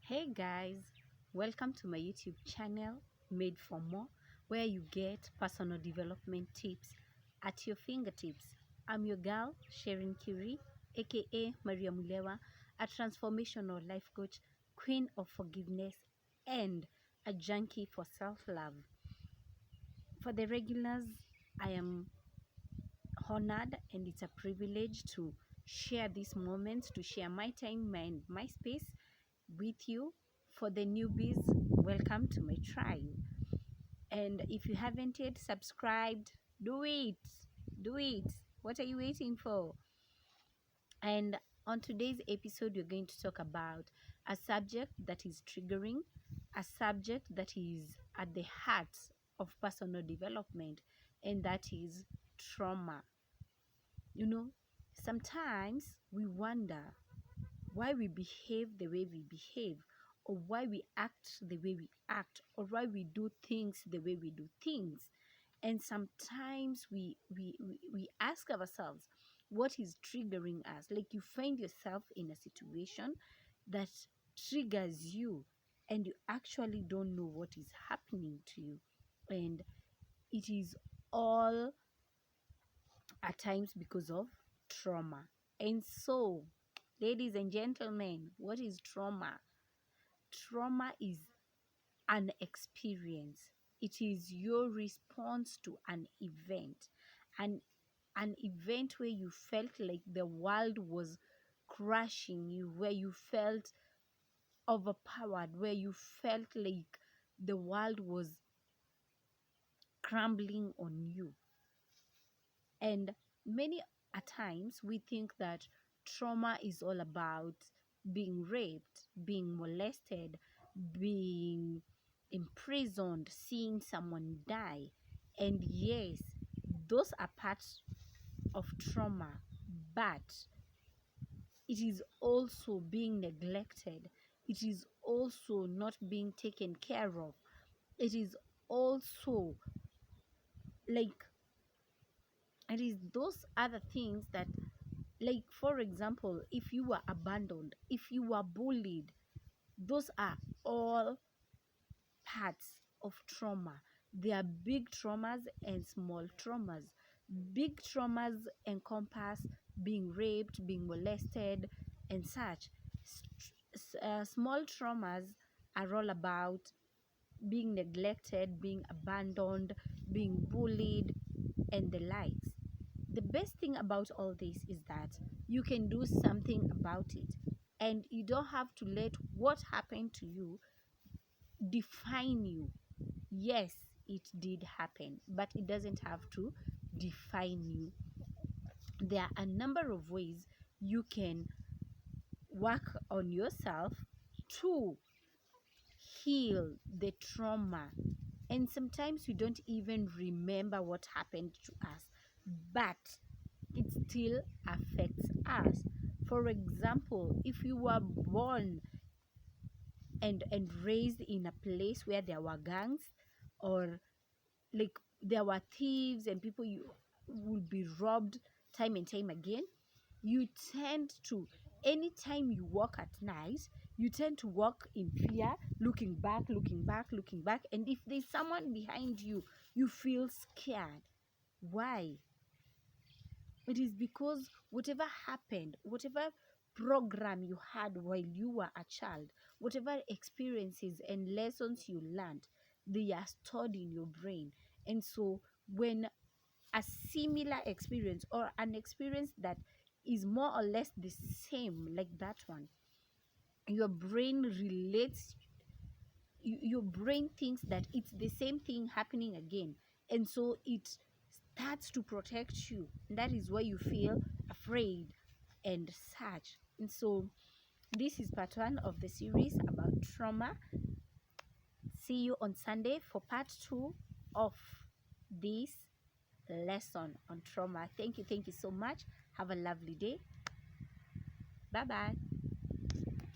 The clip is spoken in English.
Hey guys, welcome to my YouTube channel Made for More, where you get personal development tips at your fingertips. I'm your girl, Sharon Curie, aka Maria Mulewa, a transformational life coach, queen of forgiveness, and a junkie for self-love. For the regulars, I am honored and it's a privilege to share these moments, to share my time and my space with you. For the newbies, welcome to my tribe. And if you haven't yet subscribed, do it. Do it. What are you waiting for? And on today's episode, we're going to talk about a subject that is triggering, a subject that is at the heart of personal development, and that is trauma. You know, sometimes we wonder why we behave the way we behave, or why we act the way we act, or why we do things the way we do things. And sometimes we ask ourselves what is triggering us. Like, you find yourself in a situation that triggers you, and you actually don't know what is happening to you, and it is all at times because of trauma. And so, ladies and gentlemen, what is trauma? Trauma is an experience. It is your response to an event, and an event where you felt like the world was crushing you, where you felt overpowered, where you felt like the world was crumbling on you. And many a times we think that trauma is all about being raped, being molested, being imprisoned, seeing someone die. And yes, those are parts of trauma, but it is also being neglected. It is also not being taken care of. It is also like, it is those other things that, like, for example, if you were abandoned, if you were bullied, those are all parts of trauma. There are big traumas and small traumas. Big traumas encompass being raped, being molested, and such. Small traumas are all about being neglected, being abandoned, being bullied, and the likes. The best thing about all this is that you can do something about it, and you don't have to let what happened to you define you. Yes, it did happen, but it doesn't have to define you. There are a number of ways you can work on yourself to heal the trauma. And sometimes we don't even remember what happened to us, but it still affects us. For example, if you were born and raised in a place where there were gangs, or like there were thieves and people you would be robbed time and time again, you tend to, anytime you walk at night, you tend to walk in fear, looking back, looking back, looking back. And if there's someone behind you, you feel scared. Why? It is because whatever happened, whatever program you had while you were a child, whatever experiences and lessons you learned, they are stored in your brain. And so when a similar experience, or an experience that is more or less the same like that one, your brain relates, your brain thinks that it's the same thing happening again, and so it starts to protect you, and that is why you feel afraid and such. And so this is part one of the series about trauma. See you on Sunday for part two of this lesson on trauma. Thank you so much. Have a lovely day. Bye bye.